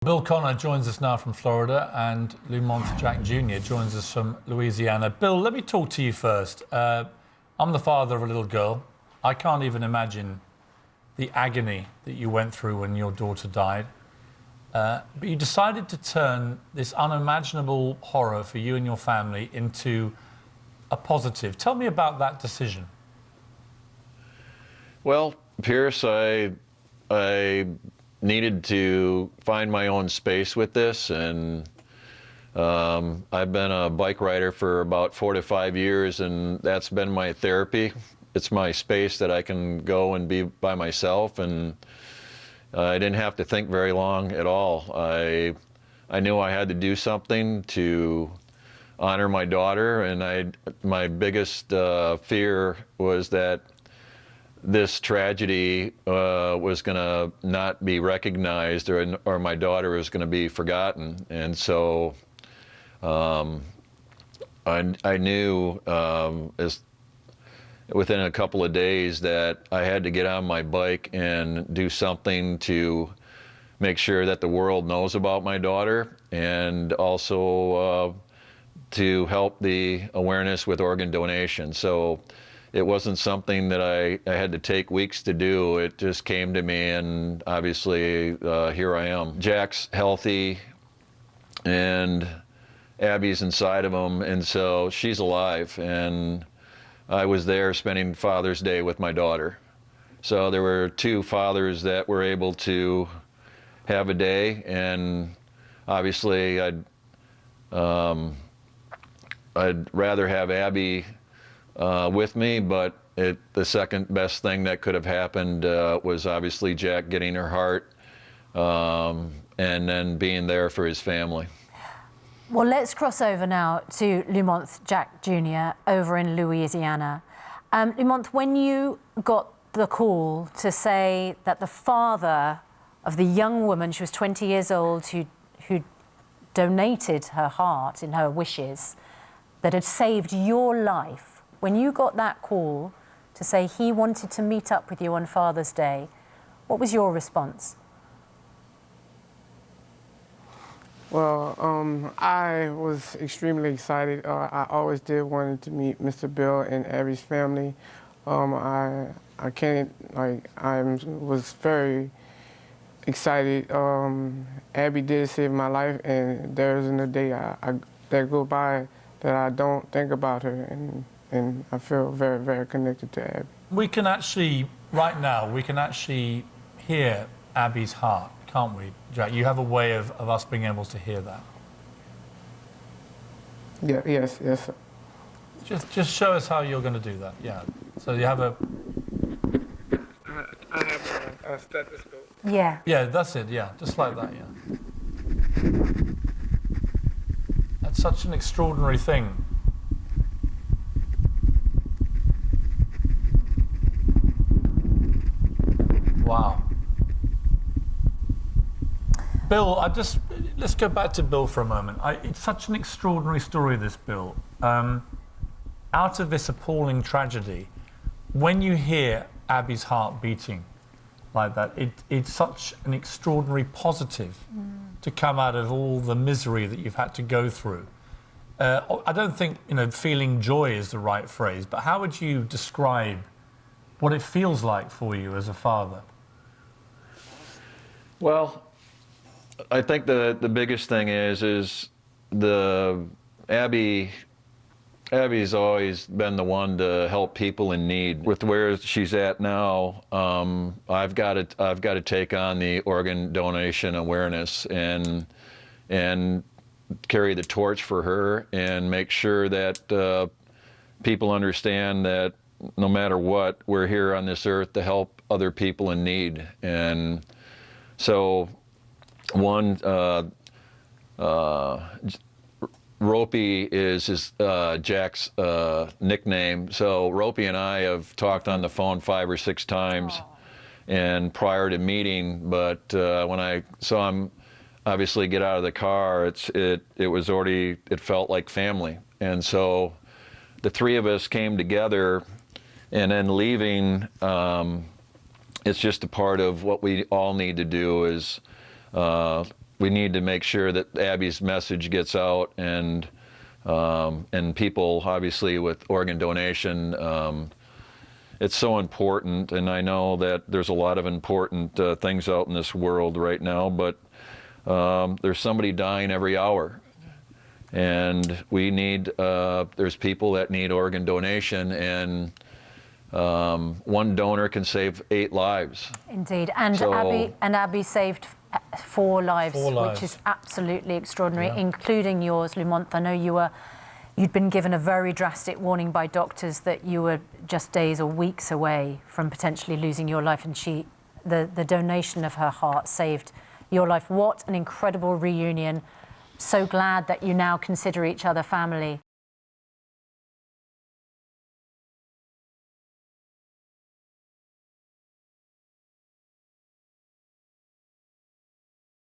Bill Connor joins us now from Florida, and Loumonth Jack Jr. joins us from Louisiana. Bill, let me talk to you first. I'm the father of a little girl. I can't even imagine the agony that you went through when your daughter died. But you decided to turn this unimaginable horror for you and your family into a positive. Tell me about that decision. Well, Piers, I needed to find my own space with this, and I've been a bike rider for about 4 to 5 years, and that's been my therapy. It's my space that I can go and be by myself, and I didn't have to think very long at all. I knew I had to do something to honor my daughter, and my biggest fear was that this tragedy was going to not be recognized, or my daughter was going to be forgotten. And so I knew within a couple of days that I had to get on my bike and do something to make sure that the world knows about my daughter, and also to help the awareness with organ donation. So it wasn't something that I had to take weeks to do. It just came to me, and obviously here I am. Jack's healthy, and Abby's inside of him, and so she's alive. And I was there spending Father's Day with my daughter. So there were 2 fathers that were able to have a day, and obviously I'd rather have Abby with me, but the second best thing that could have happened was obviously Jack getting her heart, and then being there for his family. Well, let's cross over now to Loumonth Jack Jr. over in Louisiana. Loumonth, when you got the call to say that the father of the young woman, she was 20 years old, who donated her heart in her wishes, that had saved your life, when you got that call to say he wanted to meet up with you on Father's Day, what was your response? Well, I was extremely excited. I always did wanted to meet Mr. Bill and Abby's family. I was very excited. Abby did save my life, and there isn't a day that go by that I don't think about her, and I feel very, very connected to Abby. We can actually, right now, we can actually hear Abby's heart, can't we, Jack? You have a way of us being able to hear that. Yeah, yes, sir. Just show us how you're going to do that. Yeah. So you have a. I have a stethoscope. Yeah. Yeah, that's it. Yeah, just like that. Yeah. That's such an extraordinary thing. Wow. Bill, let's go back to Bill for a moment. It's such an extraordinary story, this, Bill. Out of this appalling tragedy, when you hear Abby's heart beating like that, it's such an extraordinary positive to come out of all the misery that you've had to go through. I don't think, feeling joy is the right phrase, but how would you describe what it feels like for you as a father? Well, I think the biggest thing is Abby's always been the one to help people in need. With where she's at now, I've got to take on the organ donation awareness and carry the torch for her, and make sure that people understand that no matter what, we're here on this earth to help other people in need. And so, Ropey is Jack's nickname. So Ropey and I have talked on the phone 5 or 6 times, and prior to meeting. But when I saw him obviously get out of the car, it felt like family. And so the 3 of us came together, and then leaving. It's just a part of what we all need to do is we need to make sure that Abby's message gets out, and people, obviously, with organ donation, it's so important. And I know that there's a lot of important things out in this world right now, but there's somebody dying every hour. And we need, there's people that need organ donation, and one donor can save 8 lives. Indeed, and So- Abby saved 4 lives, Four lives. which is absolutely extraordinary, Yeah. including yours, Loumonth. I know you'd been given a very drastic warning by doctors that you were just days or weeks away from potentially losing your life, and the donation of her heart saved your life. What an incredible reunion. So glad that you now consider each other family.